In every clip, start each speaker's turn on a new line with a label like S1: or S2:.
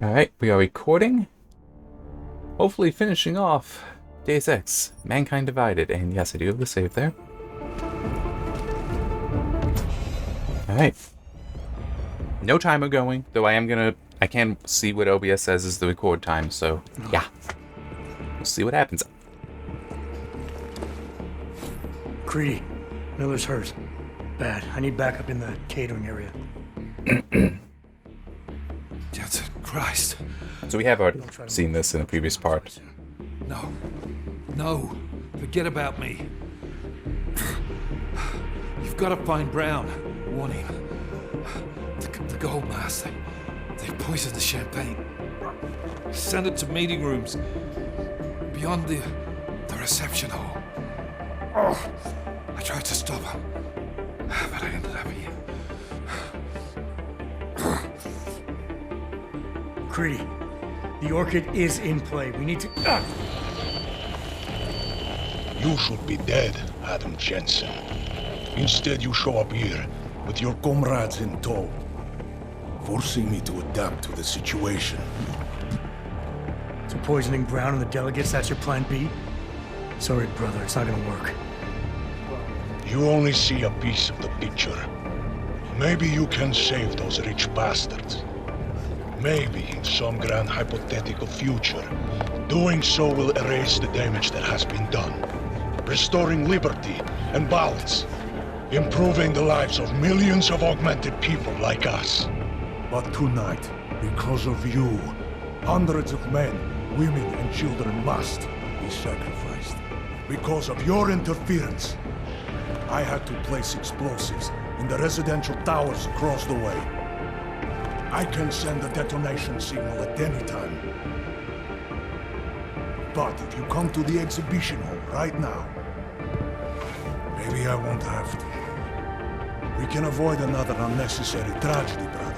S1: Alright, we are recording. Hopefully finishing off Deus Ex, Mankind Divided, and yes, I do have the save there. Alright. No timer going, though I can see what OBS says is the record time, so yeah. We'll see what happens.
S2: Creedy, Miller's hurt. Bad. I need backup in the catering area.
S3: Jesus Christ.
S1: So we have already seen this in the previous part.
S3: No. Forget about me. You've got to find Brown. Warn him. The gold mask. They poisoned the champagne. Send it to meeting rooms. Beyond the reception hall. Oh, I tried to stop him. But I ended up here.
S2: Creedy, the orchid is in play. We need to...
S4: You should be dead, Adam Jensen. Instead, you show up here with your comrades in tow, forcing me to adapt to the situation.
S2: So poisoning Brown and the delegates, that's your plan B? Sorry, brother, it's not gonna work.
S4: You only see a piece of the picture. Maybe you can save those rich bastards. Maybe in some grand hypothetical future, doing so will erase the damage that has been done, restoring liberty and balance, improving the lives of millions of augmented people like us. But tonight, because of you, hundreds of men, women, and children must be sacrificed. Because of your interference, I had to place explosives in the residential towers across the way. I can send a detonation signal at any time. But if you come to the exhibition hall right now, maybe I won't have to. We can avoid another unnecessary tragedy, brother.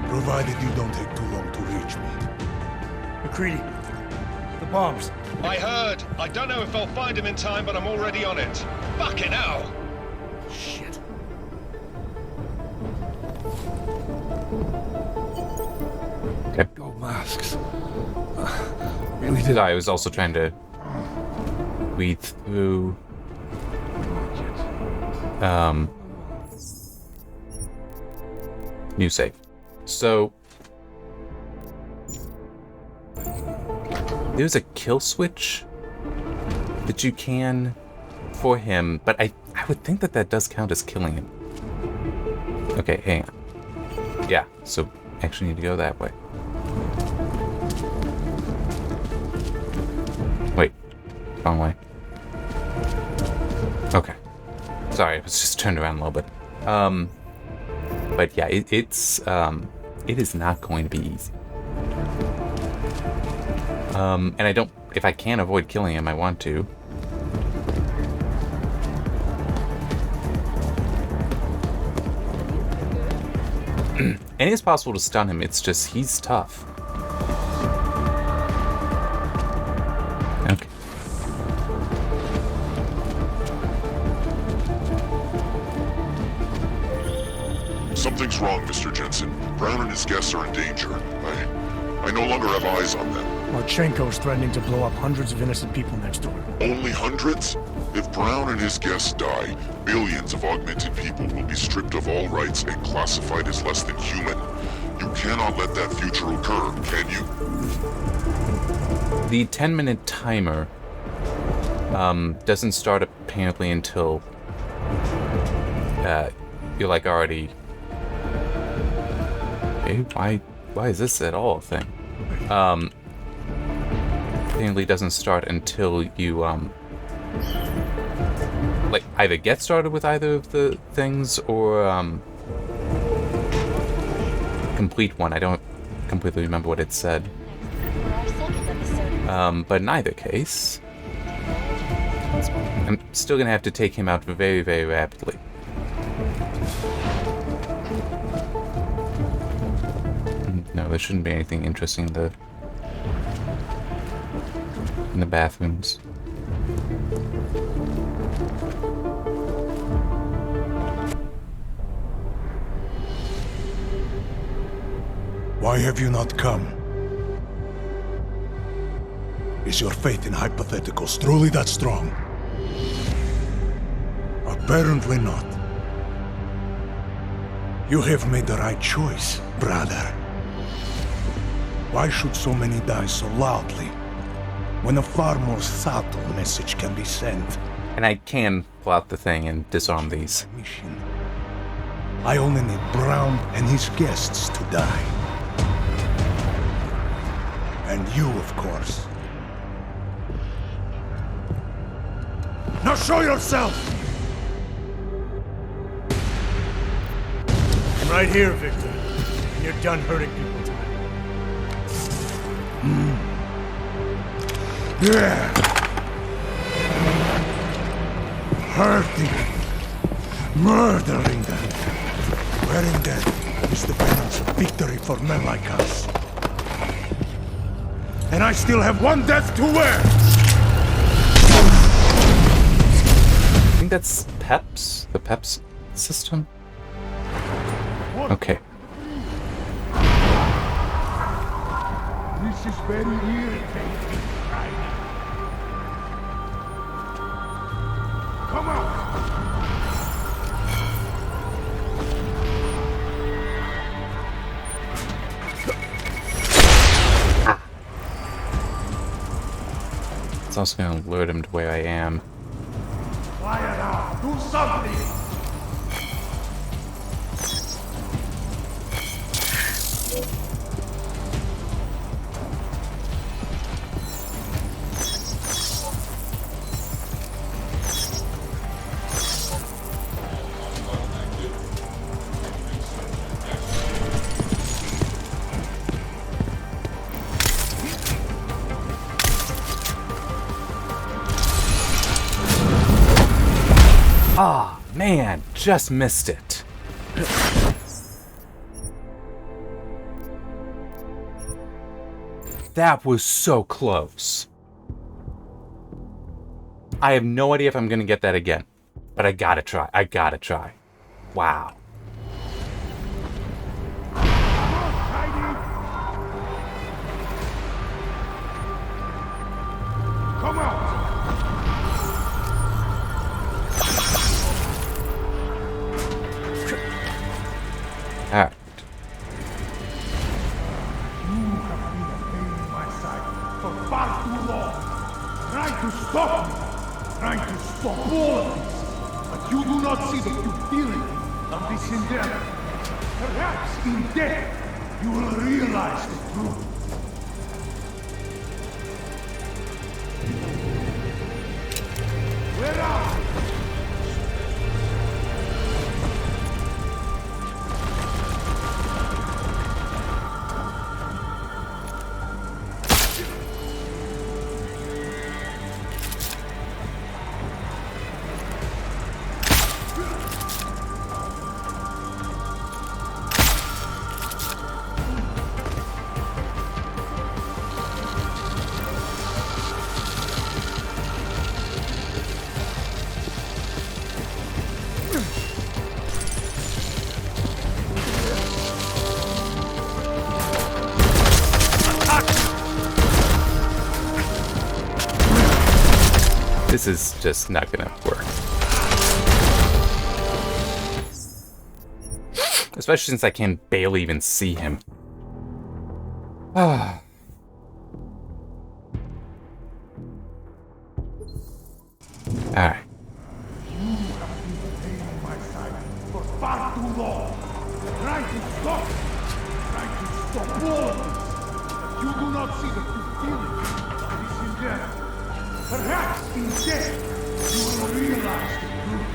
S4: Provided you don't take too long to reach me.
S2: McCready, the bombs.
S5: I heard. I don't know if I'll find him in time, but I'm already on it. Fucking hell!
S2: Shit.
S3: Gold masks.
S1: Really did I was also trying to read through new save. So there's a kill switch that you can for him, but I would think that does count as killing him. Okay, hang on. Yeah, so actually need to go that way. Wait, wrong way. Okay. Sorry, I was just turned around a little bit. But yeah, it is not going to be easy. And if I can avoid killing him, I want to. And it's possible to stun him, it's just, he's tough. Okay.
S6: Something's wrong, Mr. Jensen. Brown and his guests are in danger. I no longer have eyes on them.
S2: Marchenko's threatening to blow up hundreds of innocent people next door.
S6: Only hundreds? If Brown and his guests die, billions of augmented people will be stripped of all rights and classified as less than human. You cannot let that future occur, can you?
S1: The 10-minute timer doesn't start apparently until you're like already... Hey, why is this at all a thing? Apparently doesn't start until you like either get started with either of the things or complete one. I don't completely remember what it said. But in either case, I'm still gonna have to take him out very, very rapidly. No, there shouldn't be anything interesting in the bathrooms.
S4: Why have you not come? Is your faith in hypotheticals truly that strong? Apparently not. You have made the right choice, brother. Why should so many die so loudly, when a far more subtle message can be sent?
S1: And I can pull out the thing and disarm these.
S4: Mission. I only need Brown and his guests to die. And you, of course. Now show yourself!
S2: I'm right here, Victor. And you're done hurting people tonight.
S4: Yeah. Hurting. Murdering them. Wearing them is the penance of victory for men like us. And I still have one death to wear!
S1: I think that's PEPS? The PEPS system? Okay.
S4: This is very irritating. Come on!
S1: It's also going to alert him to where I am.
S4: Quiet down! Do something!
S1: Ah, man, just missed it. That was so close. I have no idea if I'm gonna get that again, but I gotta try. I gotta try. Wow.
S4: Come out!
S1: Alright.
S4: You have been a pain in my side for far too long. Trying to stop me. Trying to stop all of this. But you do not see the futility of this endeavor. Perhaps in death, you will realize the truth. Where are you?
S1: This is just not gonna work. Especially since I can barely even see him. Ah. Alright.
S4: You have been a pain in my side for far too long. Trying to stop all of this. But you do not see the futility of this endeavor. Perhaps in death, you will realize the truth.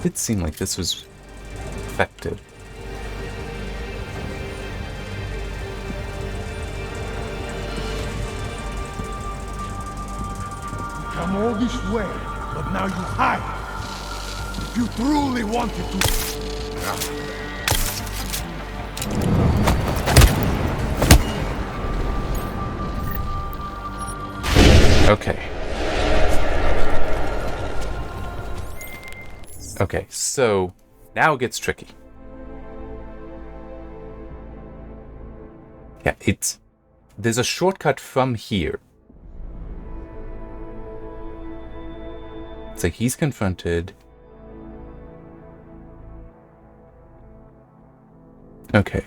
S1: It seemed like this was effective.
S4: Come all this way, but now you hide.
S2: If you truly wanted to...
S1: Okay. Okay, so now it gets tricky. Yeah, there's a shortcut from here. It's like he's confronted. Okay.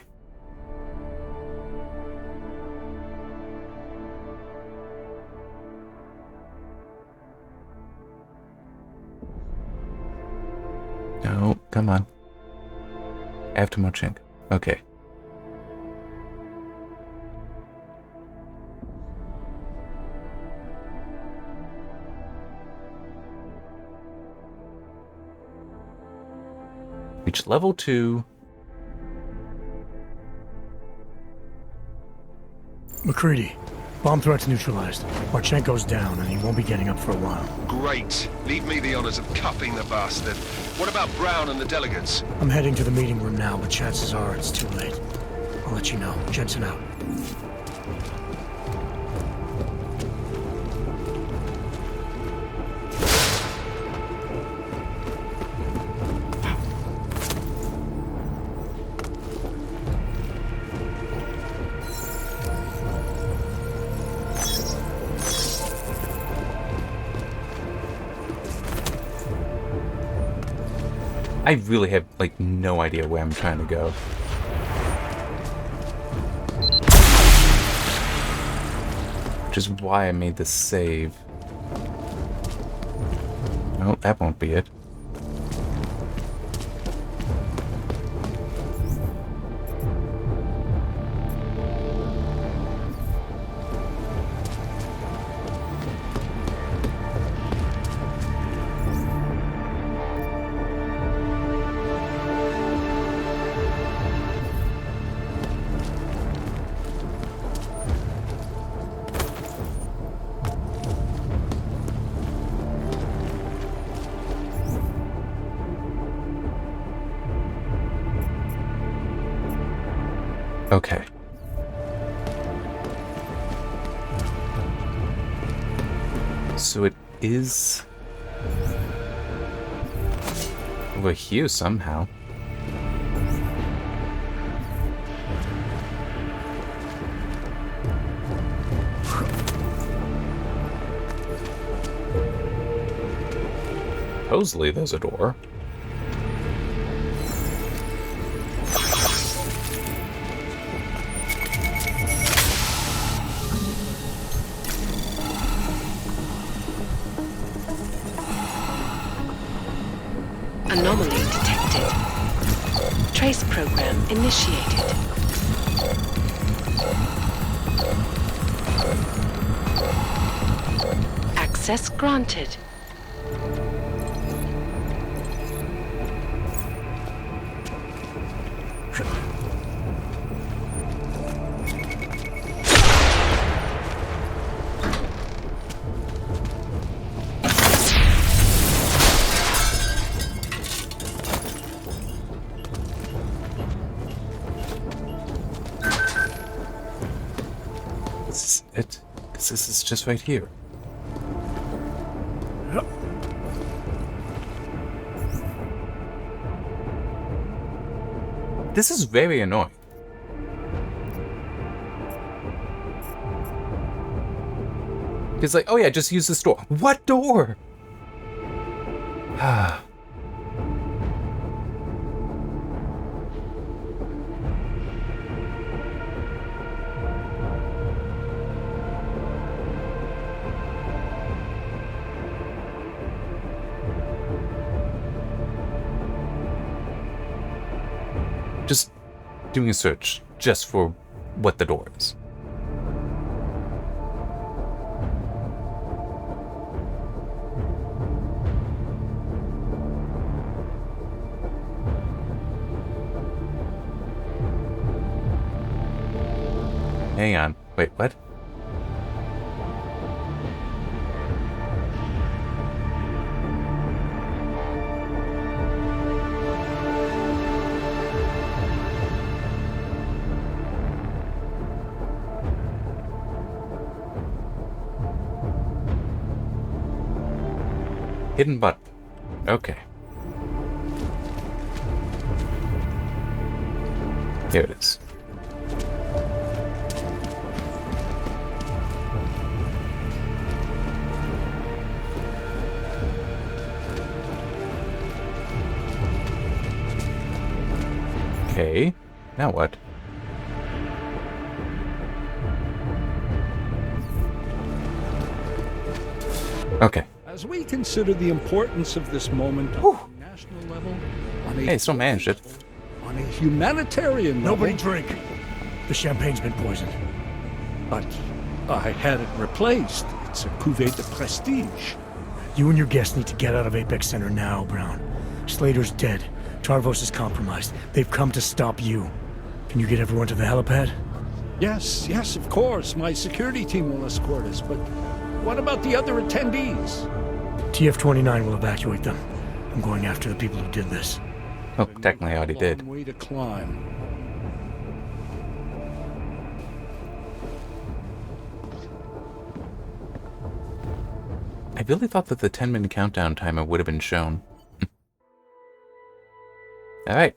S1: No, come on. After Marchenko. Okay. Reach level 2.
S2: McCready, bomb threat's neutralized. Marchenko's down, and he won't be getting up for a while.
S5: Great. Leave me the honors of cuffing the bastard. What about Brown and the delegates?
S2: I'm heading to the meeting room now, but chances are it's too late. I'll let you know. Jensen out.
S1: I really have, like, no idea where I'm trying to go. Which is why I made this save. No, that won't be it. Okay. So it is over here somehow. Supposedly there's a door.
S7: Anomaly detected. Trace program initiated. Access granted.
S1: This is it? Because this is just right here. This is very annoying. It's like, oh yeah, just use this door. What door? Ah. Just doing a search just for what the door is. Hang on. Wait, what? Hidden button. Okay. Here it is. Okay. Now what? Okay.
S8: As we consider the importance of this moment on a national level, on a
S1: Hey, still managed it.
S8: on a humanitarian level,
S2: Nobody drink. The champagne's been poisoned.
S8: but I had it replaced. It's a cuvée de prestige.
S2: You and your guests need to get out of Apex Center now, Brown. Slater's dead. Tarvos is compromised. They've come to stop you. Can you get everyone to the helipad?
S8: Yes, of course. My security team will escort us, but what about the other attendees?
S2: TF-29 will evacuate them. I'm going after the people who did this.
S1: Oh, technically I already did.
S8: Long way to climb.
S1: I really thought that the 10-minute countdown timer would have been shown. Alright.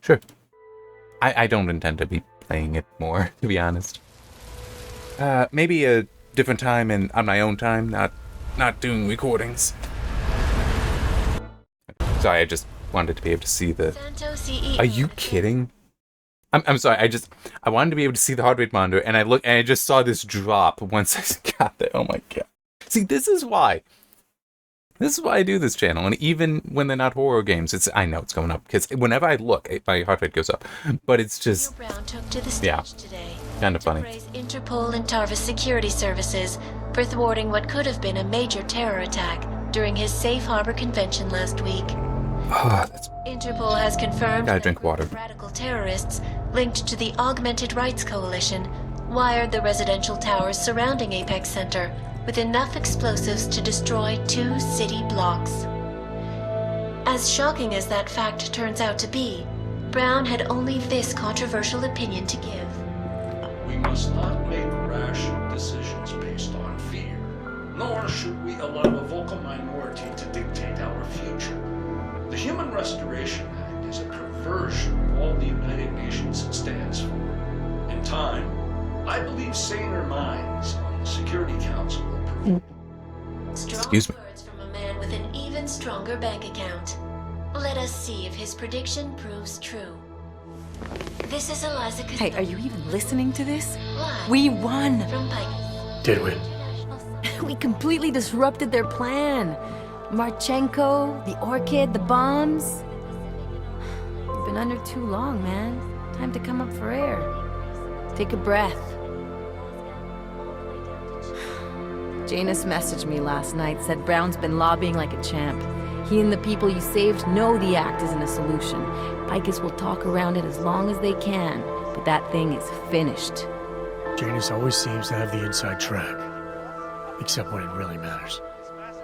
S1: Sure. I don't intend to be playing it more, to be honest. Maybe a different time and on my own time, not doing recordings. Sorry, I just wanted to be able to see the... Are you kidding? I'm sorry, I wanted to be able to see the heart rate monitor, and I just saw this drop once I got there. Oh my god. See, this is why I do this channel, and even when they're not horror games, I know it's going up, because whenever I look, my heart rate goes up. But it's just,
S9: Brown took to the stage
S1: yeah,
S9: today
S1: kind of
S9: to
S1: funny.
S9: praise Interpol and Tarvis security services for thwarting what could have been a major terror attack during his safe harbor convention last week.
S1: Oh, that's...
S9: Interpol has confirmed
S1: Gotta
S9: that
S1: drink water.
S9: radical terrorists linked to the Augmented Rights Coalition wired the residential towers surrounding Apex Center with enough explosives to destroy 2 city blocks. As shocking as that fact turns out to be, Brown had only this controversial opinion to give.
S8: We must not make rash decisions based on fear, nor should we allow a vocal minority to dictate our future. The Human Restoration Act is a perversion of all the United Nations stands for. In time, I believe saner minds on the Security Council will prove.
S9: Strong
S1: Excuse me.
S9: words from a man with an even stronger bank account. Let us see if his prediction proves true. This is Eliza
S10: Hey, are you even listening to this?
S9: Live
S10: We won!
S9: from Pike.
S2: Did we?
S10: We completely disrupted their plan. Marchenko, the Orchid, the bombs. You've been under too long, man. Time to come up for air. Take a breath. Janus messaged me last night, said Brown's been lobbying like a champ. He and the people you saved know the act isn't a solution. Picus will talk around it as long as they can, but that thing is finished.
S2: Janus always seems to have the inside track. Except when it really matters.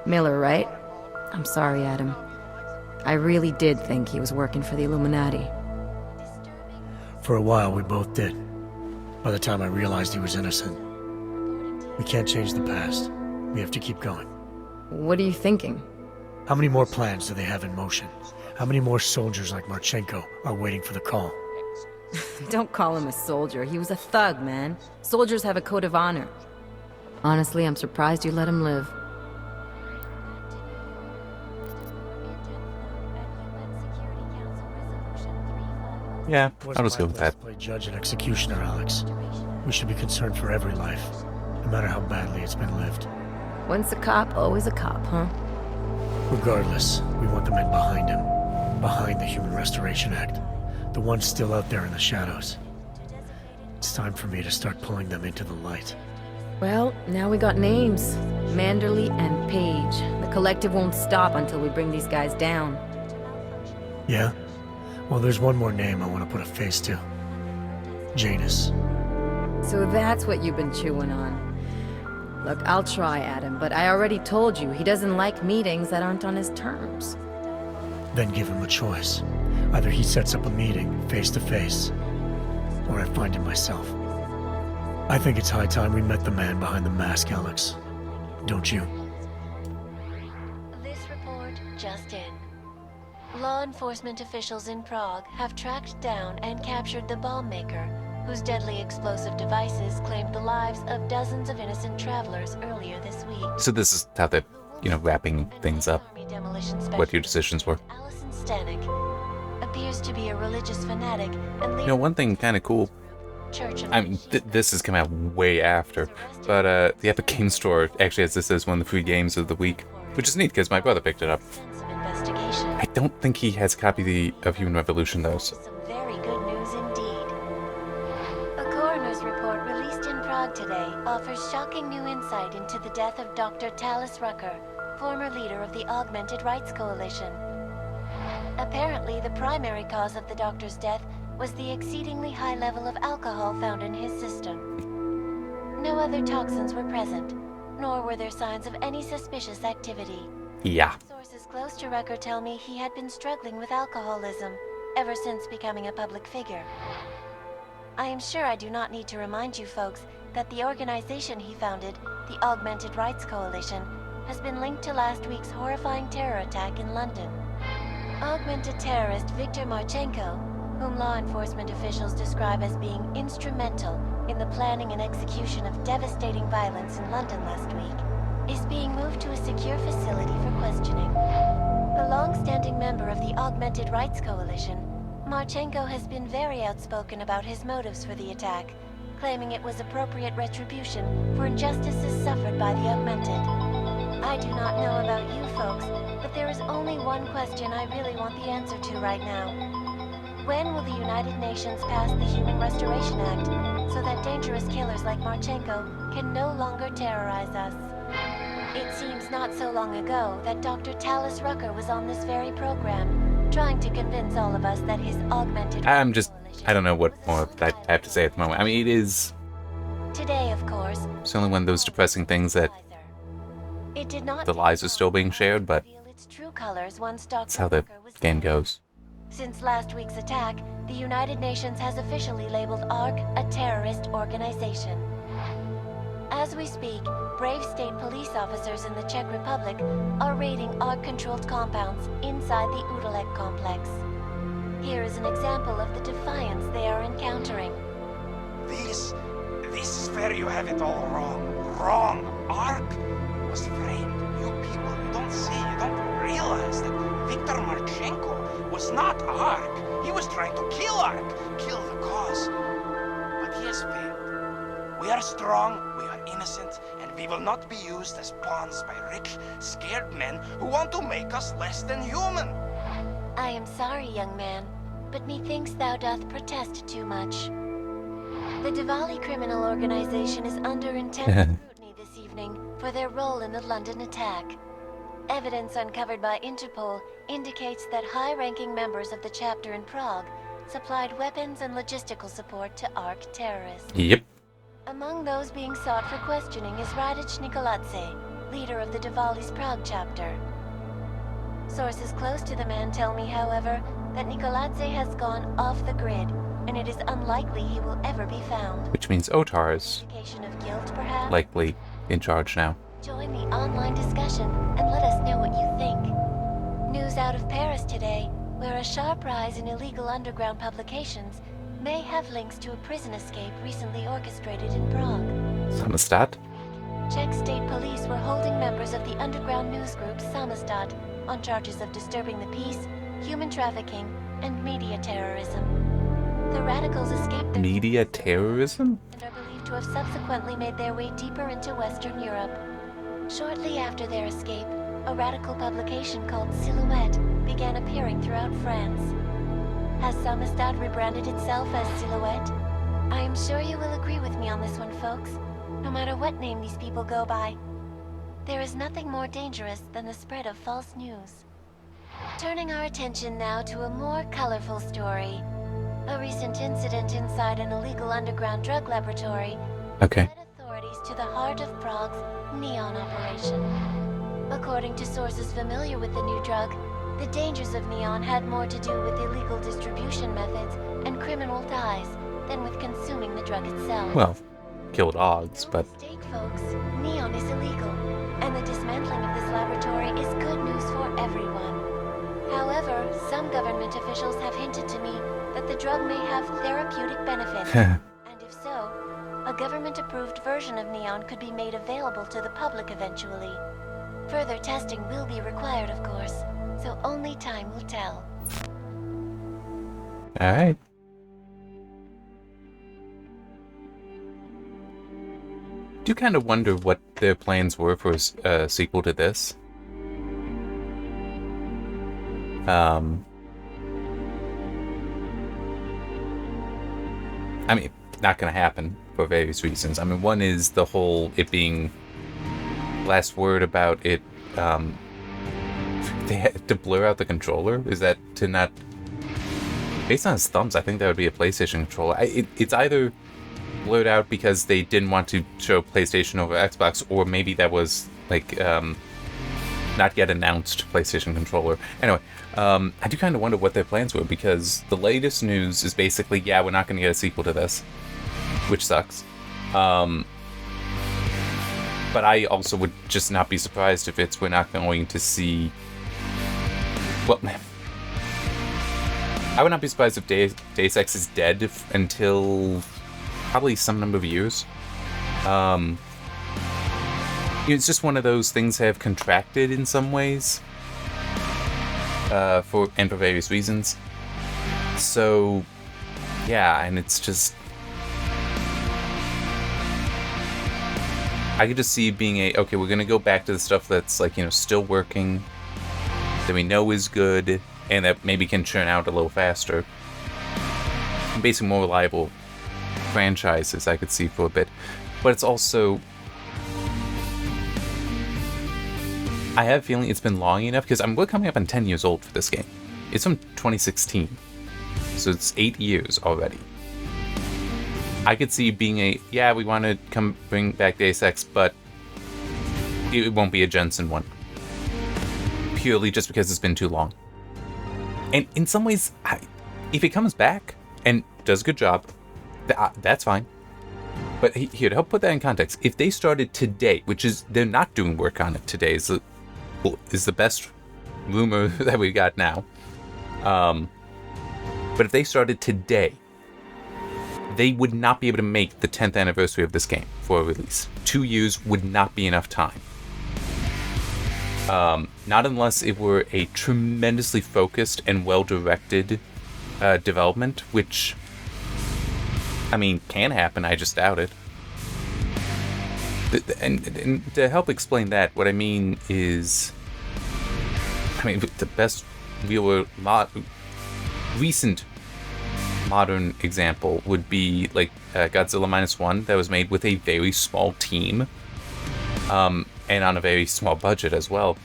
S10: Miller, right? I'm sorry, Adam. I really did think he was working for the Illuminati.
S2: For a while, we both did. By the time I realized he was innocent. We can't change the past. We have to keep going.
S10: What are you thinking?
S2: How many more plans do they have in motion? How many more soldiers like Marchenko are waiting for the call?
S10: Don't call him a soldier. He was a thug, man. Soldiers have a code of honor. Honestly, I'm surprised you let him live.
S1: Yeah,
S2: Wasn't
S1: I'll just
S2: my
S1: go with
S2: place
S1: that.
S2: to play judge and executioner, Alex. We should be concerned for every life, no matter how badly it's been lived.
S10: Once a cop, always a cop, huh?
S2: Regardless, we want the men behind him. Behind the Human Restoration Act. The ones still out there in the shadows. It's time for me to start pulling them into the light.
S10: Well, now we got names. Manderley and Page. The collective won't stop until we bring these guys down.
S2: Yeah? Well, there's one more name I want to put a face to. Janus.
S10: So that's what you've been chewing on. Look, I'll try, Adam, but I already told you he doesn't like meetings that aren't on his terms.
S2: Then give him a choice. Either he sets up a meeting, face to face, or I find him myself. I think it's high time we met the man behind the mask, Alex. Don't you?
S9: This report just in. Law enforcement officials in Prague have tracked down and captured the bomb maker, whose deadly explosive devices claimed the lives of dozens of innocent travelers earlier this week.
S1: So this is how they're, wrapping things up. What your decisions were.
S9: Allison Stanek appears to be a religious fanatic and
S1: One thing kind of cool.
S9: Church of
S1: I mean, this has come out way after, but the Epic Game Store actually has this as one of the free games of the week, which is neat because my brother picked it up. I don't think he has a copy of Human Revolution though. So.
S9: Some very good news indeed. A coroner's report released in Prague today offers shocking new insight into the death of Dr. Talis Rucker, former leader of the Augmented Rights Coalition. Apparently, the primary cause of the doctor's death was the exceedingly high level of alcohol found in his system. No other toxins were present, nor were there signs of any suspicious activity.
S1: Yeah.
S9: Sources close to Rucker tell me he had been struggling with alcoholism ever since becoming a public figure. I am sure I do not need to remind you folks that the organization he founded, the Augmented Rights Coalition, has been linked to last week's horrifying terror attack in London. Augmented terrorist Viktor Marchenko, whom law enforcement officials describe as being instrumental in the planning and execution of devastating violence in London last week, is being moved to a secure facility for questioning. A long-standing member of the Augmented Rights Coalition, Marchenko has been very outspoken about his motives for the attack, claiming it was appropriate retribution for injustices suffered by the Augmented. I do not know about you folks, but there is only one question I really want the answer to right now. When will the United Nations pass the Human Restoration Act so that dangerous killers like Marchenko can no longer terrorize us? It seems not so long ago that Dr. Talis Rucker was on this very program, trying to convince all of us that his augmented...
S1: I don't know what more I have to say at the moment. I mean, it is...
S9: Today, of course...
S1: It's only one of those depressing things that
S9: it did not
S1: the lies are still being shared, but
S9: its true colors once
S1: that's how the game goes.
S9: Since last week's attack, the United Nations has officially labeled ARC a terrorist organization. As we speak, brave state police officers in the Czech Republic are raiding ARC-controlled compounds inside the Udalek complex. Here is an example of the defiance they are encountering.
S11: This is where you have it all wrong. Wrong. ARC was framed. You people, you don't see, you don't realize that Viktor Marchenko was not ARC. He was trying to kill ARC, kill the cause. But he has failed. We are strong, we are innocent, and we will not be used as pawns by rich, scared men who want to make us less than human.
S9: I am sorry, young man, but methinks thou doth protest too much. The Diwali criminal organization is under intense scrutiny this evening for their role in the London attack. Evidence uncovered by Interpol indicates that high-ranking members of the chapter in Prague supplied weapons and logistical support to ARC terrorists.
S1: Yep.
S9: Among those being sought for questioning is Radic Nikoladze, leader of the Diwali's Prague chapter. Sources close to the man tell me, however, that Nikoladze has gone off the grid, and it is unlikely he will ever be found.
S1: Which means Otar is
S9: Indication of guilt, perhaps?
S1: likely in charge now.
S9: Join the online discussion and let us know what you think. News out of Paris today, where a sharp rise in illegal underground publications may have links to a prison escape recently orchestrated in Prague.
S1: Samizdat?
S9: Czech state police were holding members of the underground news group Samizdat on charges of disturbing the peace, human trafficking, and media terrorism. The radicals escaped
S1: Media terrorism?
S9: and are believed to have subsequently made their way deeper into Western Europe. Shortly after their escape, a radical publication called Silhouette began appearing throughout France. Has Samizdat rebranded itself as Silhouette? I am sure you will agree with me on this one, folks. No matter what name these people go by, there is nothing more dangerous than the spread of false news. Turning our attention now to a more colorful story. A recent incident inside an illegal underground drug laboratory
S1: Okay.
S9: led authorities to the heart of Prague's Neon operation. According to sources familiar with the new drug, the dangers of Neon had more to do with illegal distribution methods and criminal ties than with consuming the drug itself.
S1: Well, kill dogs, but...
S9: Mistake, folks. Neon is illegal, and the dismantling of this laboratory is good news for everyone. However, some government officials have hinted to me that the drug may have therapeutic benefits. And if so, a government-approved version of Neon could be made available to the public eventually. Further testing will be required, of course, so only time will tell.
S1: Alright. Do kind of wonder what their plans were for a sequel to this. I mean, not gonna happen for various reasons. I mean, one is the whole it being last word about it. They had to blur out the controller. Is that to not? Based on his thumbs, I think that would be a PlayStation controller. It's either blurred out because they didn't want to show PlayStation over Xbox, or maybe that was like not yet announced PlayStation controller. Anyway, I do kind of wonder what their plans were, because the latest news is basically, yeah, we're not going to get a sequel to this, which sucks. But I also would just not be surprised if we're not going to see... Well, I would not be surprised if Deus Ex is dead until probably some number of years. It's just one of those things that have contracted in some ways, for various reasons. So, yeah, and it's just... I could just see it being okay, we're gonna go back to the stuff that's, like, still working, that we know is good, and that maybe can churn out a little faster. Basically more reliable franchises I could see for a bit. But it's also... I have a feeling it's been long enough, because we're coming up on 10 years old for this game. It's from 2016. So it's 8 years already. I could see being yeah, we want to bring back Deus Ex, but it won't be a Jensen one. Purely just because it's been too long. And in some ways, if it comes back and does a good job, that's fine. But here, to help put that in context, if they started today, which is, they're not doing work on it today, is the best rumor that we got now. But if they started today, they would not be able to make the 10th anniversary of this game for a release. 2 years would not be enough time. Not unless it were a tremendously focused and well-directed development, which, I mean, can happen, I just doubt it. And to help explain that, what I mean is, the best recent modern example would be like Godzilla -1, that was made with a very small team, and on a very small budget as well.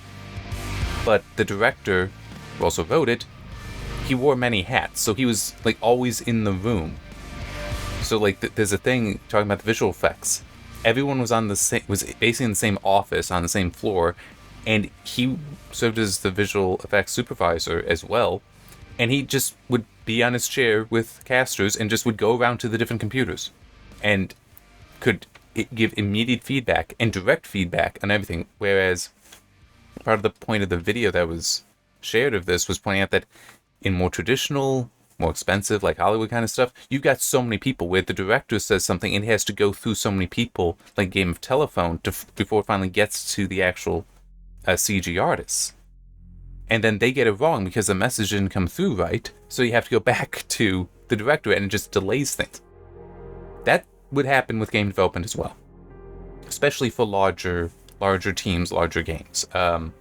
S1: But the director, who also wrote it, he wore many hats, so he was like always in the room. So like there's a thing talking about the visual effects. Everyone was was basically in the same office on the same floor, and he served as the visual effects supervisor as well. And he just would be on his chair with casters and just would go around to the different computers and could give immediate feedback and direct feedback on everything. Whereas part of the point of the video that was shared of this was pointing out that in more traditional, more expensive, like Hollywood kind of stuff, you've got so many people where the director says something and he has to go through so many people, like Game of Telephone, before it finally gets to the actual CG artists. And then they get it wrong because the message didn't come through right, so you have to go back to the director, and it just delays things. That would happen with game development as well, especially for larger teams, larger games. An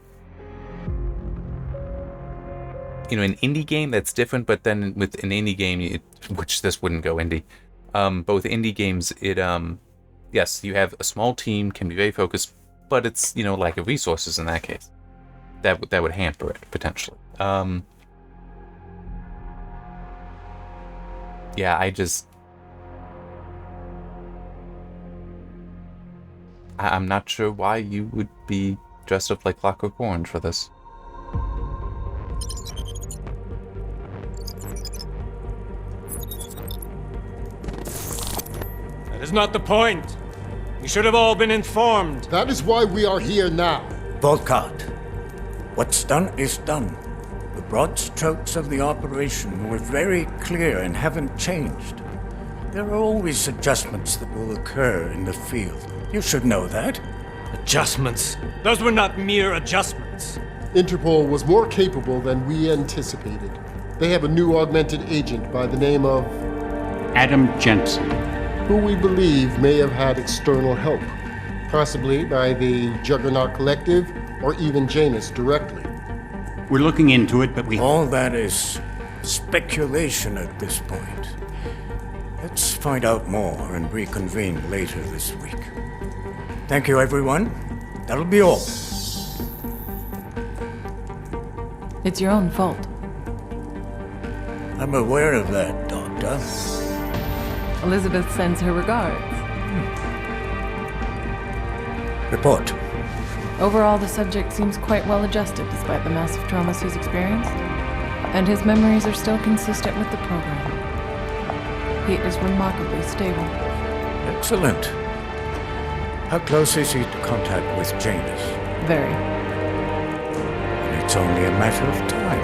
S1: indie game, that's different, but then with an indie game, which this wouldn't go indie, but with indie games, yes, you have a small team, can be very focused, but it's, lack of resources in that case. That would hamper it, potentially. Yeah, I'm not sure why you would be dressed up like Clockwork Orange for this.
S12: is not the point. We should have all been informed.
S13: That is why we are here now.
S14: Volkart, what's done is done. The broad strokes of the operation were very clear and haven't changed. There are always adjustments that will occur in the field. You should know that.
S12: Adjustments? Those were not mere adjustments.
S13: Interpol was more capable than we anticipated. They have a new augmented agent by the name of...
S15: Adam Jensen.
S13: Who we believe may have had external help. Possibly by the Juggernaut Collective or even Janus directly.
S15: We're looking into it, but we...
S14: All that is speculation at this point. Let's find out more and reconvene later this week. Thank you, everyone. That'll be all.
S10: It's your own fault.
S14: I'm aware of that, Doctor.
S10: Elizabeth sends her regards.
S14: Report.
S10: Overall, the subject seems quite well adjusted despite the massive traumas he's experienced, and his memories are still consistent with the program. He is remarkably stable.
S14: Excellent. How close is he to contact with Janus?
S10: Very.
S14: It's only a matter of time.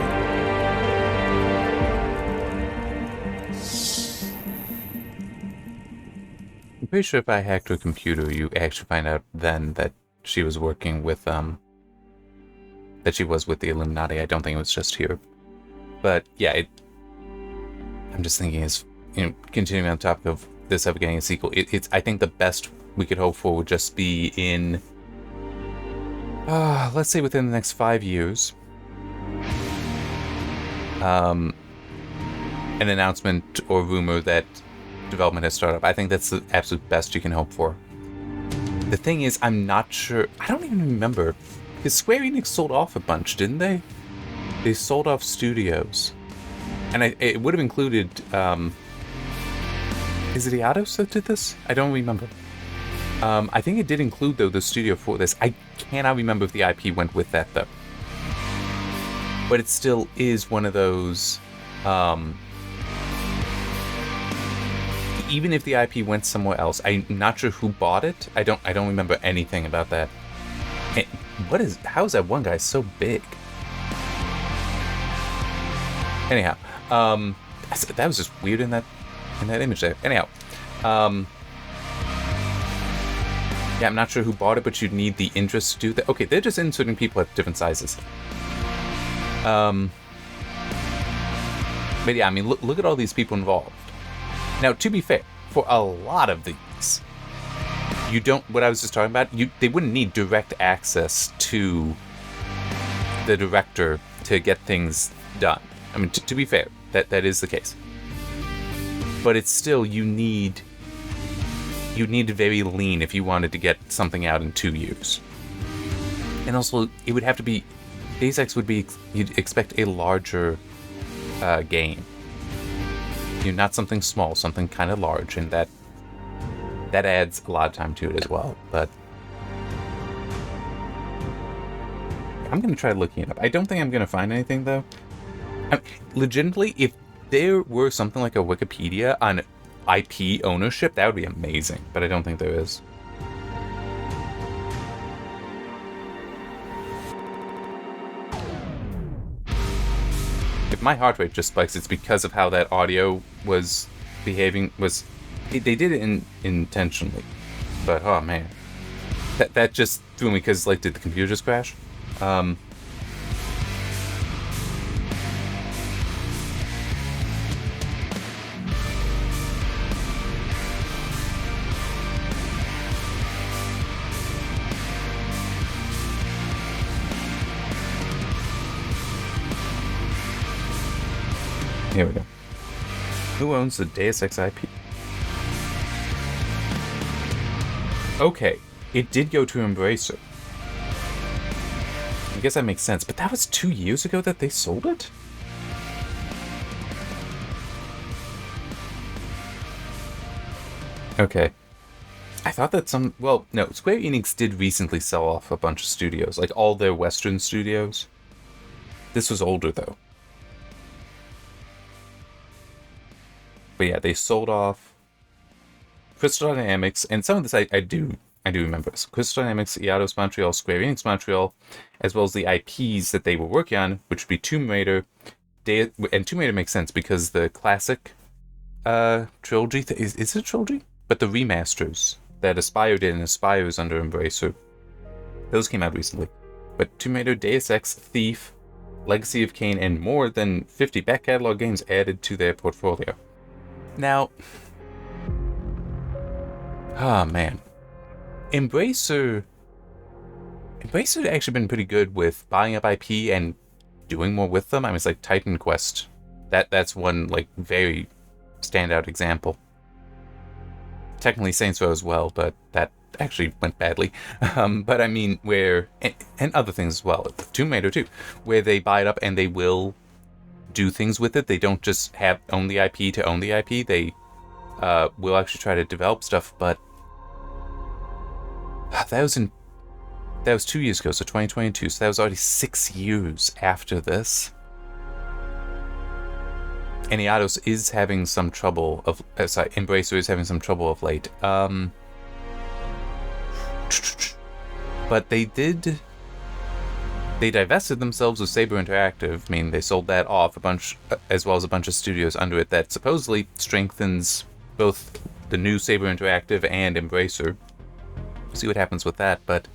S1: I'm pretty sure if I hacked her computer, you actually find out then that she was working with, that she was with the Illuminati. I don't think it was just here. But, yeah, I'm just thinking as, continuing on the topic of this ever getting a sequel, I think the best we could hope for would just be in, let's say within the next 5 years, an announcement or rumor that development has started up. I think that's the absolute best you can hope for. The thing is, I'm not sure. I don't even remember. Because Square Enix sold off a bunch, didn't they? They sold off studios. And it would have included, is it Eidos that did this? I don't remember. I think it did include, though, the studio for this. I cannot remember if the IP went with that, though. But it still is one of those, even if the IP went somewhere else, I'm not sure who bought it. I don't remember anything about that. And how is that one guy so big? Anyhow, that was just weird in that image there. Anyhow, yeah, I'm not sure who bought it, but you'd need the interest to do that. Okay, they're just inserting people at different sizes. But yeah, I mean, look at all these people involved. Now, to be fair, for a lot of these, what I was just talking about, they wouldn't need direct access to the director to get things done. I mean, to be fair, that is the case. But it's still, you need very lean if you wanted to get something out in 2 years. And also, it would have to be, Deus Ex would be, you'd expect a larger game. Not something small, something kind of large, and that adds a lot of time to it as well. But I'm going to try looking it up. I don't think I'm going to find anything, though. Legitimately, if there were something like a Wikipedia on IP ownership, that would be amazing, but I don't think there is. If my heart rate just spikes, it's because of how that audio was behaving. They did it intentionally, but oh man, that just threw me because did the computer just crash? Here we go. Who owns the Deus Ex IP? Okay, it did go to Embracer. I guess that makes sense, but that was 2 years ago that they sold it? Okay. I thought that no, Square Enix did recently sell off a bunch of studios, like all their Western studios. This was older, though. But yeah, they sold off Crystal Dynamics, and some of this I do remember. So Crystal Dynamics, Eidos Montreal, Square Enix Montreal, as well as the IPs that they were working on, which would be Tomb Raider. And Tomb Raider makes sense because the classic trilogy, is it a trilogy? But the remasters that Aspire did, and Aspire is under Embracer, those came out recently. But Tomb Raider, Deus Ex, Thief, Legacy of Kain, and more than 50 back catalog games added to their portfolio. Now, man. Embracer had actually been pretty good with buying up IP and doing more with them. I mean, it's like Titan Quest. That's one, like, very standout example. Technically Saints Row as well, but that actually went badly. But I mean, and other things as well. Tomb Raider too, where they buy it up and they will do things with it. They don't just own the IP to own the IP. They will actually try to develop stuff. But that was 2 years ago, so 2022. So that was already 6 years after this. And Eidos is having some trouble Embracer is having some trouble of late. But they divested themselves of Saber Interactive. I mean, they sold that off as well as a bunch of studios under it that supposedly strengthens both the new Saber Interactive and Embracer. We'll see what happens with that, but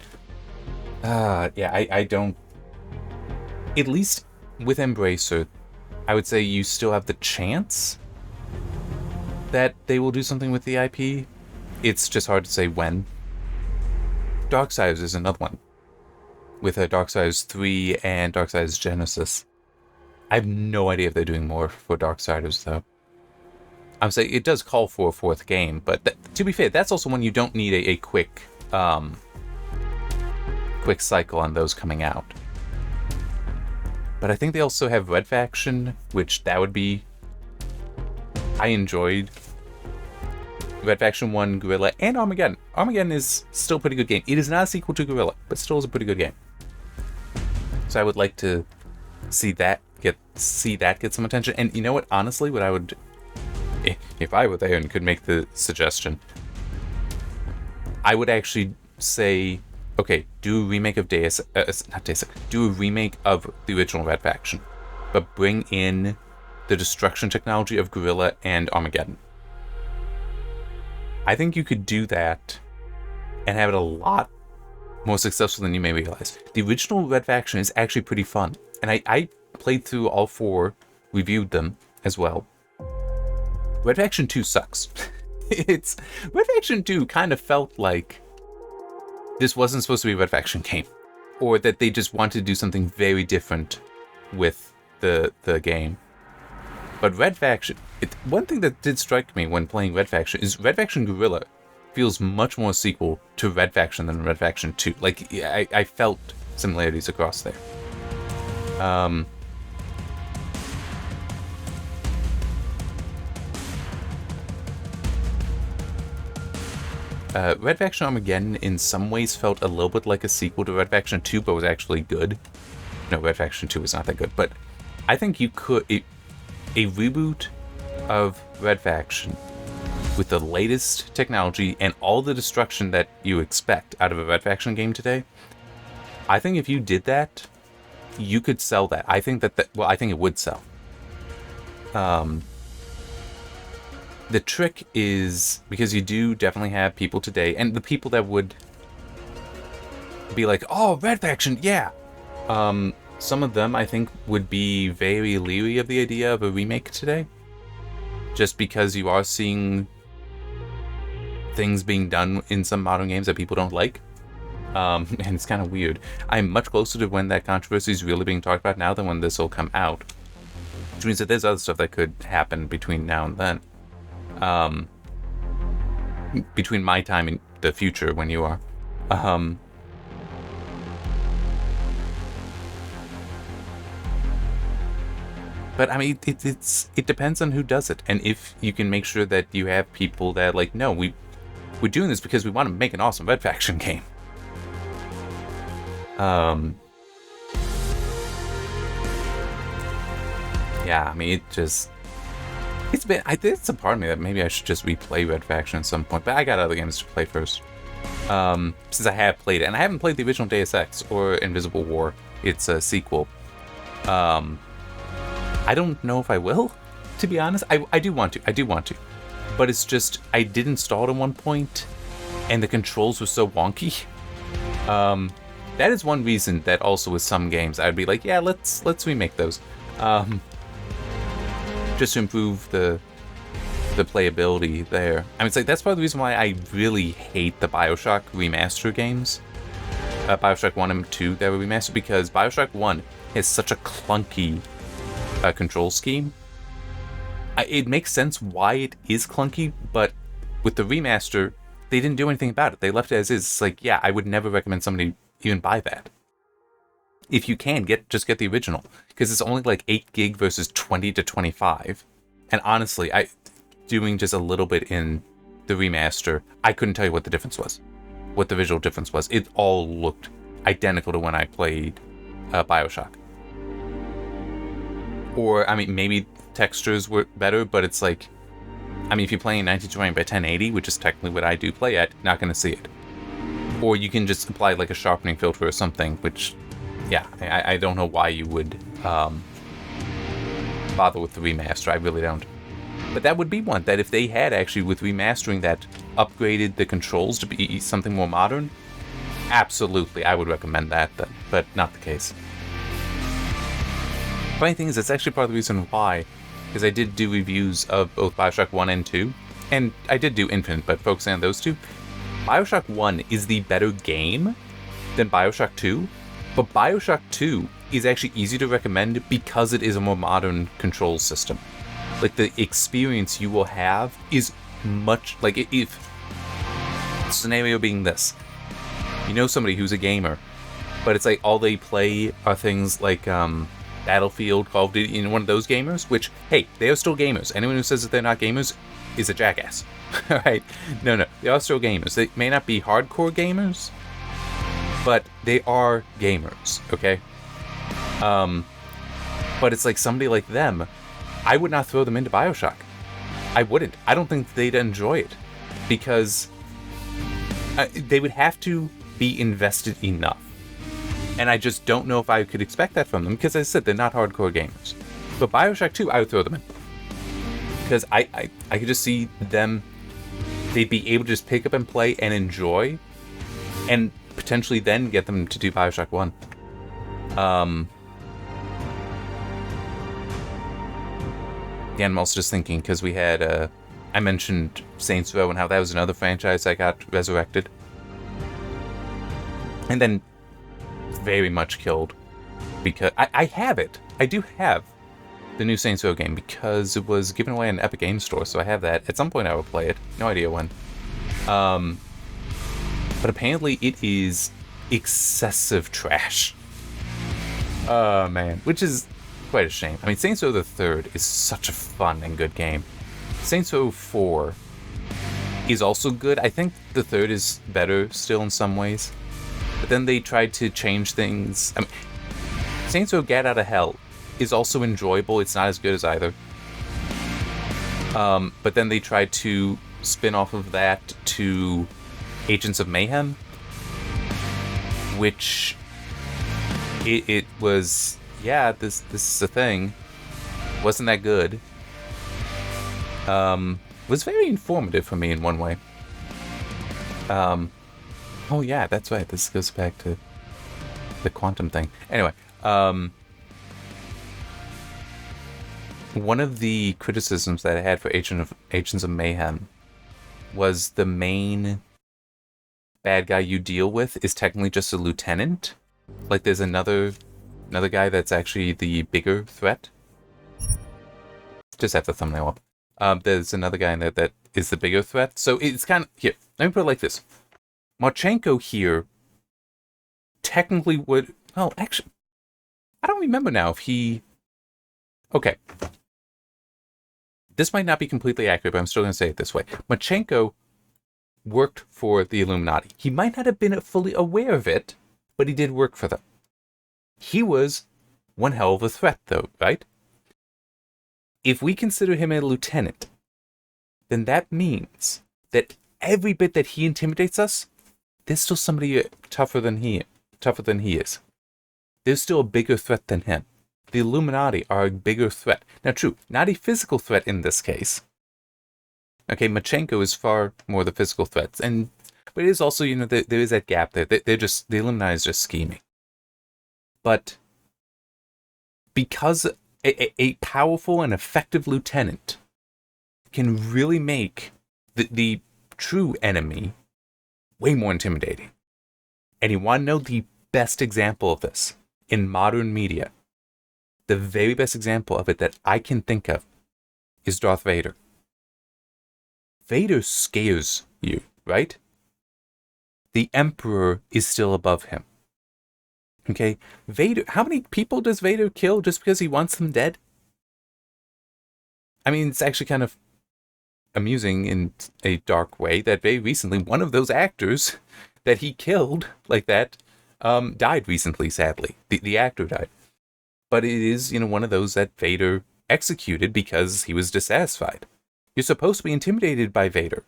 S1: I don't. At least with Embracer, I would say you still have the chance that they will do something with the IP. It's just hard to say when. Darksiders is another one, with Darksiders 3 and Darksiders Genesis. I have no idea if they're doing more for Darksiders, though. I'm saying it does call for a fourth game, but to be fair, that's also one you don't need a quick cycle on those coming out. But I think they also have Red Faction, which that would be... I enjoyed Red Faction 1, Guerrilla, and Armageddon. Armageddon is still a pretty good game. It is not a sequel to Guerrilla, but still is a pretty good game. So I would like to see that get some attention. And you know what? Honestly, what I would... If I were there and could make the suggestion, I would actually say... Okay, do a remake of do a remake of the original Red Faction, but bring in the destruction technology of Guerrilla and Armageddon. I think you could do that and have it a lot more successful than you may realize. The original Red Faction is actually pretty fun, and I played through all 4, reviewed them as well. Red Faction 2 sucks. Red Faction 2 kind of felt like this wasn't supposed to be a Red Faction game, or that they just wanted to do something very different with the game. But Red Faction, one thing that did strike me when playing Red Faction is Red Faction Guerrilla feels much more sequel to Red Faction than Red Faction 2. Like, I felt similarities across there. Red Faction Armageddon in some ways felt a little bit like a sequel to Red Faction 2, but was actually good. No, Red Faction 2 was not that good, but I think you could... A reboot of Red Faction with the latest technology and all the destruction that you expect out of a Red Faction game today, I think if you did that, you could sell that. I think I think it would sell. The trick is, because you do definitely have people today, and the people that would be like, oh, Red Faction, yeah! Some of them, I think, would be very leery of the idea of a remake today. Just because you are seeing things being done in some modern games that people don't like. And it's kind of weird. I'm much closer to when that controversy is really being talked about now than when this will come out. Which means that there's other stuff that could happen between now and then. Between my time and the future when you are. But I mean, it depends on who does it, and if you can make sure that you have people that like, no, we're doing this because we want to make an awesome Red Faction game. Yeah, I mean, It's a part of me that maybe I should just replay Red Faction at some point, but I got other games to play first. Since I have played it, and I haven't played the original Deus Ex or Invisible War. It's a sequel. I don't know if I will, to be honest. I do want to. But it's just, I did install it at one point, and the controls were so wonky. That is one reason that also with some games, I'd be like, yeah, let's remake those. Just to improve the playability there. I mean, it's like, that's part of the reason why I really hate the BioShock remaster games. BioShock 1 and 2 that were remastered, because BioShock 1 has such a clunky control scheme. It makes sense why it is clunky, but with the remaster, they didn't do anything about it. They left it as is. It's like, yeah, I would never recommend somebody even buy that. If you can, just get the original, because it's only like 8 gig versus 20 to 25. And honestly, doing just a little bit in the remaster, I couldn't tell you what the difference was, what the visual difference was. It all looked identical to when I played BioShock. Or, I mean, maybe textures were better, but it's like, I mean, if you're playing 1920 by 1080, which is technically what I do play at, not going to see it. Or you can just apply like a sharpening filter or something, which, yeah, I don't know why you would bother with the remaster. I really don't. But that would be one that if they had actually, with remastering that, upgraded the controls to be something more modern, absolutely, I would recommend that, but not the case. Funny thing is, it's actually part of the reason why, because I did do reviews of both BioShock 1 and 2, and I did do Infinite, but focusing on those two. BioShock 1 is the better game than BioShock 2, but BioShock 2 is actually easy to recommend because it is a more modern control system. Like, the experience you will have is much, like, if scenario being this, you know somebody who's a gamer, but it's like all they play are things like Battlefield, Call of Duty, you know, one of those gamers, which, hey, they are still gamers. Anyone who says that they're not gamers is a jackass. Alright? No, they are still gamers. They may not be hardcore gamers, but they are gamers, okay? But it's like somebody like them, I would not throw them into BioShock. I wouldn't. I don't think they'd enjoy it, because they would have to be invested enough. And I just don't know if I could expect that from them, because as I said, they're not hardcore gamers. But BioShock 2, I would throw them in. Because I could just see them, they'd be able to just pick up and play and enjoy, and potentially then get them to do BioShock 1. Yeah, I'm also just thinking, because we had, I mentioned Saints Row and how that was another franchise that got resurrected. And then very much killed, because I have it. I do have the new Saints Row game, because it was given away in Epic Games Store, so I have that. At some point I will play it. No idea when. But apparently it is excessive trash. Oh, man. Which is quite a shame. I mean, Saints Row the Third is such a fun and good game. Saints Row 4 is also good. I think the third is better still in some ways. But then they tried to change things. I mean, Saints Row Get Out of Hell is also enjoyable. It's not as good as either. But then they tried to spin off of that to Agents of Mayhem, which it was, yeah, this is a thing. Wasn't that good. Was very informative for me in one way. Oh yeah, that's right. This goes back to the quantum thing. Anyway, one of the criticisms that I had for Agents of Mayhem was the main bad guy you deal with is technically just a lieutenant. Like, there's another guy that's actually the bigger threat. Just have the thumbnail up. There's another guy in there that is the bigger threat. So it's kind of, here, let me put it like this. Marchenko here technically would, well, actually, I don't remember now if he, okay. This might not be completely accurate, but I'm still going to say it this way. Marchenko worked for the Illuminati. He might not have been fully aware of it, but he did work for them. He was one hell of a threat, though, right? if we consider him a lieutenant, then that means that every bit that he intimidates us, there's still somebody tougher than he is. There's still a bigger threat than him. The Illuminati are a bigger threat. Now, true, not a physical threat in this case. Okay, Machenko is far more the physical threat, but it is also, there is that gap there. The Illuminati is just scheming. But because a powerful and effective lieutenant can really make the true enemy way more intimidating. And you want to know the best example of this in modern media? The very best example of it that I can think of is Darth Vader. Vader scares you, right? The Emperor is still above him. Okay, Vader, how many people does Vader kill just because he wants them dead? I mean, it's actually kind of amusing in a dark way that very recently one of those actors that he killed like that died recently, sadly. The actor died. But it is, one of those that Vader executed because he was dissatisfied. You're supposed to be intimidated by Vader.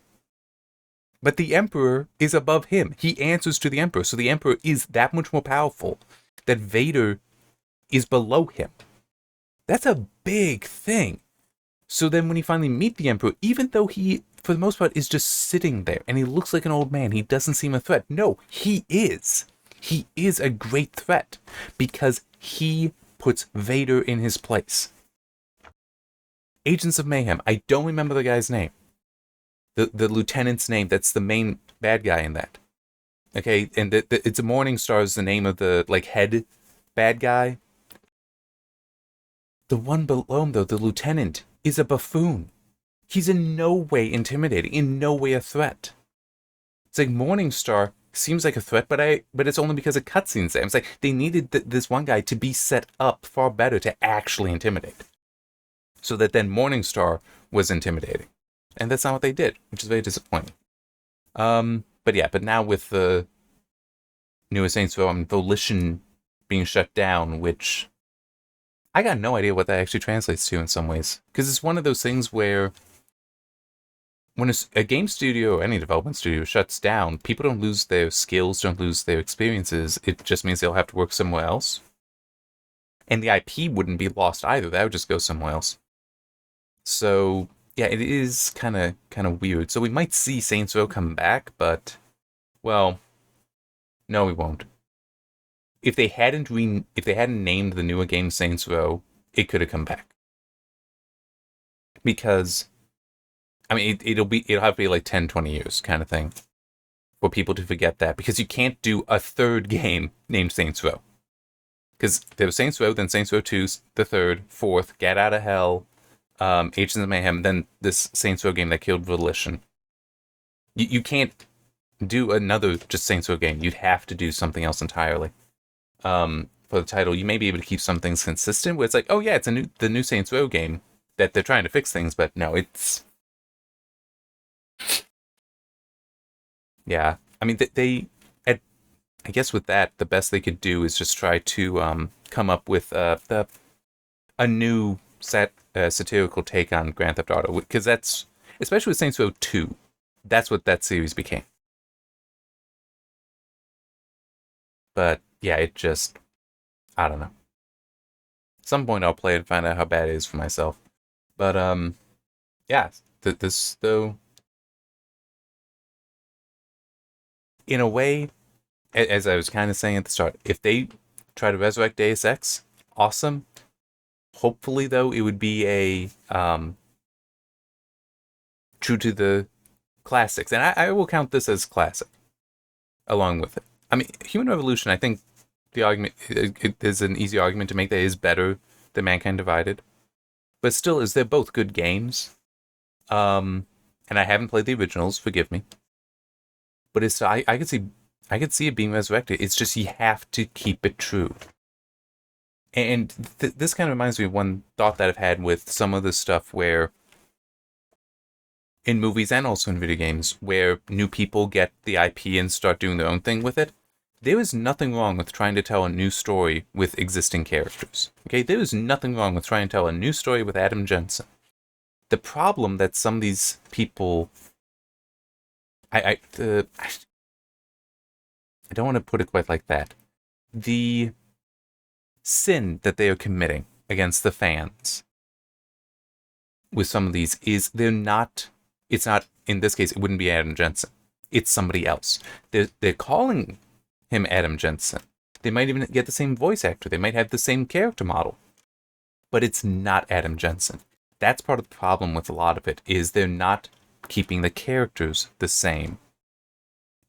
S1: But the Emperor is above him. He answers to the Emperor. So the Emperor is that much more powerful that Vader is below him. That's a big thing. So then when you finally meet the Emperor, even though he, for the most part, is just sitting there and he looks like an old man, he doesn't seem a threat. No, he is. He is a great threat because he puts Vader in his place. Agents of Mayhem. I don't remember the guy's name. The lieutenant's name. That's the main bad guy in that. Okay, and it's a Morningstar is the name of the head bad guy. The one below him, though, the lieutenant, is a buffoon. He's in no way intimidating, in no way a threat. It's like Morningstar seems like a threat, but it's only because of cutscenes there. It's like they needed this one guy to be set up far better to actually intimidate. So that then Morningstar was intimidating. And that's not what they did, which is very disappointing. But now with the newest Saints Row, Volition being shut down, which I got no idea what that actually translates to in some ways. Because it's one of those things where when a game studio or any development studio shuts down, people don't lose their skills, don't lose their experiences. It just means they'll have to work somewhere else. And the IP wouldn't be lost either. That would just go somewhere else. So yeah, it is kind of weird. So we might see Saints Row come back, but well, no, we won't. If they hadn't named the newer game Saints Row, it could have come back. Because it'll have to be like 10, 20 years kind of thing for people to forget that, because you can't do a third game named Saints Row. Because there was Saints Row, then Saints Row 2, the third, fourth, Get Out of Hell, Agents of Mayhem, then this Saints Row game that killed Volition. You can't do another just Saints Row game. You'd have to do something else entirely. For the title, you may be able to keep some things consistent, where it's like, oh yeah, it's the new Saints Row game that they're trying to fix things, but no, it's... Yeah, I guess with that, the best they could do is just try to come up with a new satirical take on Grand Theft Auto, because that's, especially with Saints Row 2, that's what that series became. But yeah, it just, I don't know. At some point I'll play it and find out how bad it is for myself. But yeah, this though, in a way, as I was kind of saying at the start, if they try to resurrect Deus Ex, awesome. Hopefully, though, it would be a true to the classics, and I will count this as classic along with it. Human Revolution, I think the argument is an easy argument to make that is better than Mankind Divided, but still, they're both good games. And I haven't played the originals, forgive me, but it's I could see it being resurrected. It's just you have to keep it true. And this kind of reminds me of one thought that I've had with some of the stuff where, in movies and also in video games, where new people get the IP and start doing their own thing with it. there is nothing wrong with trying to tell a new story with existing characters. Okay, there is nothing wrong with trying to tell a new story with Adam Jensen. The problem that some of these people, I don't want to put it quite like that. The sin that they are committing against the fans with some of these is it's not, in this case, it wouldn't be Adam Jensen. It's somebody else. They're calling him Adam Jensen. They might even get the same voice actor. They might have the same character model. But it's not Adam Jensen. That's part of the problem with a lot of it, is they're not keeping the characters the same.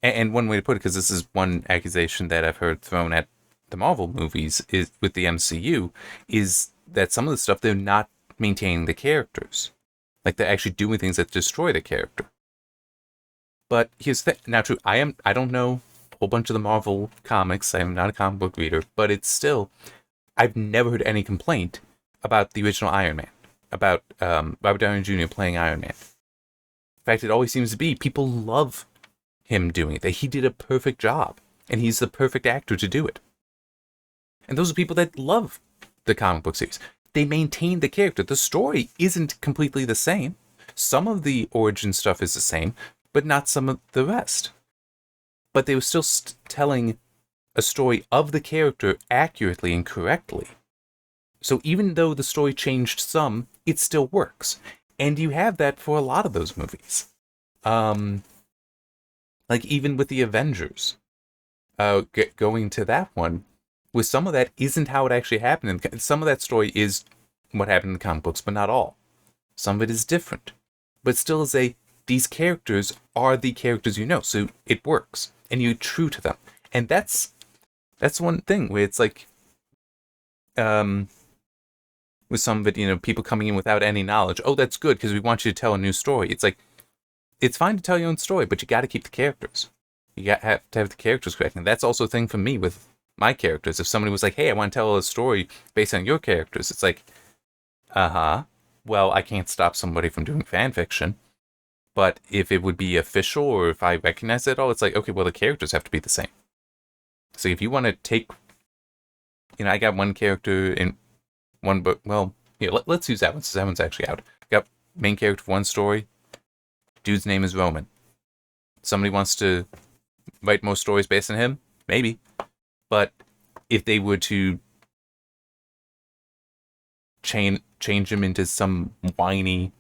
S1: And one way to put it, because this is one accusation that I've heard thrown at the Marvel movies is with the MCU, is that some of the stuff, they're not maintaining the characters. Like, they're actually doing things that destroy the character. But here's the thing. Now, true, I don't know a whole bunch of the Marvel comics. I am not a comic book reader, but it's still, I've never heard any complaint about the original Iron Man, about Robert Downey Jr. playing Iron Man. In fact, it always seems to be people love him doing it, that he did a perfect job, and he's the perfect actor to do it. And those are people that love the comic book series. They maintain the character. The story isn't completely the same. Some of the origin stuff is the same, but not some of the rest. But they were still telling a story of the character accurately and correctly. So even though the story changed some, it still works. And you have that for a lot of those movies. Like even with the Avengers. Going to that one, with some of that isn't how it actually happened. And some of that story is what happened in the comic books, but not all. Some of it is different. But still these characters are the characters you know, so it works. And you're true to them. And that's one thing where it's like, with some of it, people coming in without any knowledge. Oh, that's good, because we want you to tell a new story. It's like, it's fine to tell your own story, but you got to keep the characters. You have to have the characters correct. And that's also a thing for me with my characters. If somebody was like, hey, I want to tell a story based on your characters, it's like, well, I can't stop somebody from doing fan fiction. But if it would be official, or if I recognize it all, it's like, okay, well, the characters have to be the same. So if you want to take, I got one character in one book. Well, let's use that one, since that one's actually out. Got main character for one story. Dude's name is Roman. Somebody wants to write more stories based on him? Maybe. But if they were to change him into some whiny,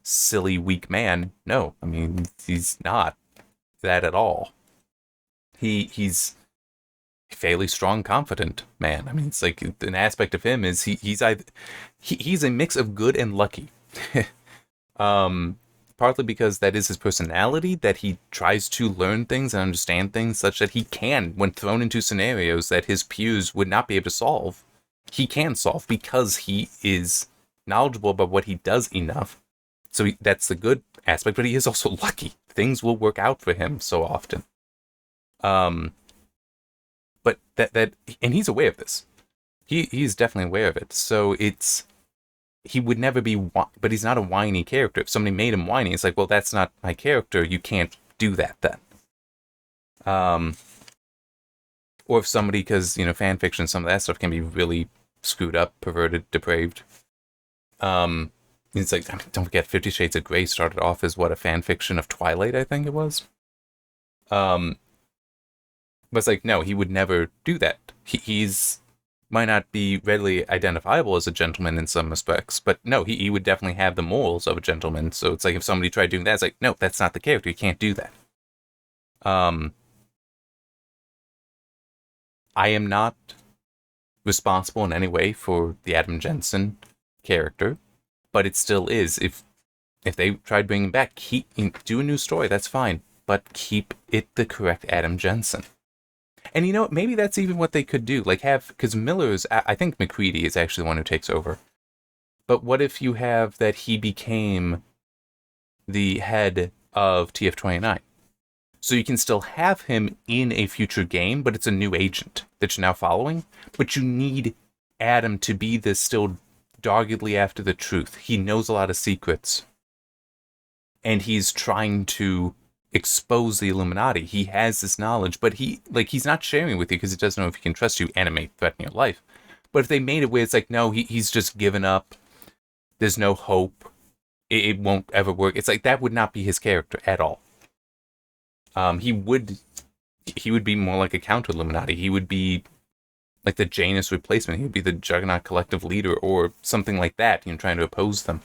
S1: silly, weak man, no. I mean, he's not that at all. He's a fairly strong, confident man. I mean, it's like an aspect of him is he's a mix of good and lucky. Partly because that is his personality, that he tries to learn things and understand things such that he can, when thrown into scenarios that his peers would not be able to solve, he can solve because he is knowledgeable about what he does enough. So that's the good aspect, but he is also lucky. Things will work out for him so often. But and he's aware of this. He's definitely aware of it. So he would never be, but he's not a whiny character. If somebody made him whiny, it's like, well, that's not my character. You can't do that then. Or if somebody, because, fan fiction, some of that stuff can be really screwed up, perverted, depraved. It's like, don't forget, 50 Shades of Grey started off as, a fan fiction of Twilight, I think it was. But it's like, no, he would never do that. He's might not be readily identifiable as a gentleman in some respects, but no, he would definitely have the morals of a gentleman. So it's like, if somebody tried doing that, it's like, no, that's not the character. You can't do that. I am not responsible in any way for the Adam Jensen character, but it still is. If they tried bringing back, do a new story, that's fine, but keep it the correct Adam Jensen. And maybe that's even what they could do. Like because Miller's, I think McCready is actually the one who takes over. But what if you have that he became the head of TF-29? So you can still have him in a future game, but it's a new agent that you're now following. But you need Adam to be this still doggedly after the truth. He knows a lot of secrets. And he's trying to expose the Illuminati. He has this knowledge, but he's not sharing it with you because he doesn't know if he can trust you and it may threaten your life. But if they made it where it's like, no, he's just given up. There's no hope. It won't ever work. It's like that would not be his character at all. He would be more like a counter Illuminati. He would be like the Janus replacement. He would be the Juggernaut Collective leader or something like that, trying to oppose them.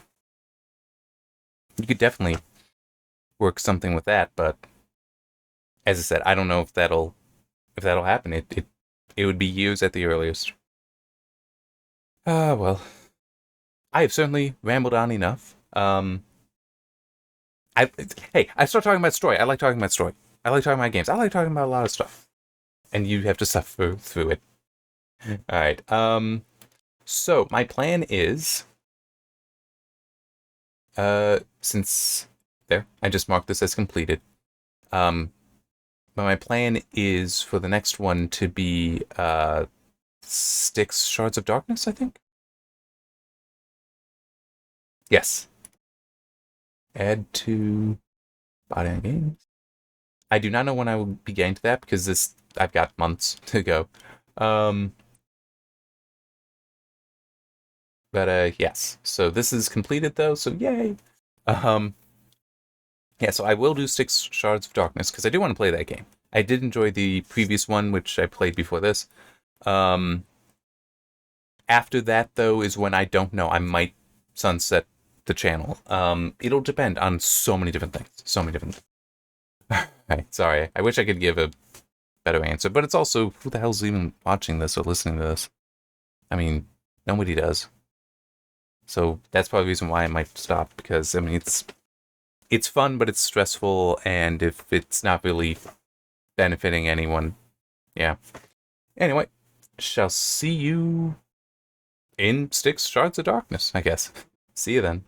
S1: You could definitely work something with that, but as I said, I don't know if that'll happen. It would be years at the earliest. Well, I have certainly rambled on enough. I start talking about story. I like talking about story. I like talking about games. I like talking about a lot of stuff. And you have to suffer through it. Alright, so my plan is, since, there, I just marked this as completed, but my plan is for the next one to be, Styx Shards of Darkness, I think? Yes. Add to Body on Games. I do not know when I will be getting to that, because I've got months to go. But yes. So this is completed though, so yay. Yeah, so I will do Styx Shards of Darkness, because I do want to play that game. I did enjoy the previous one, which I played before this. After that, though, is when I don't know. I might sunset the channel. It'll depend on so many different things. So many different things. Right, sorry. I wish I could give a better answer, but it's also, who the hell's even watching this or listening to this? I mean, nobody does. So that's probably the reason why I might stop, because, I mean, it's fun, but it's stressful, and if it's not really benefiting anyone, yeah. Anyway, shall see you in Styx Shards of Darkness, I guess. See you then.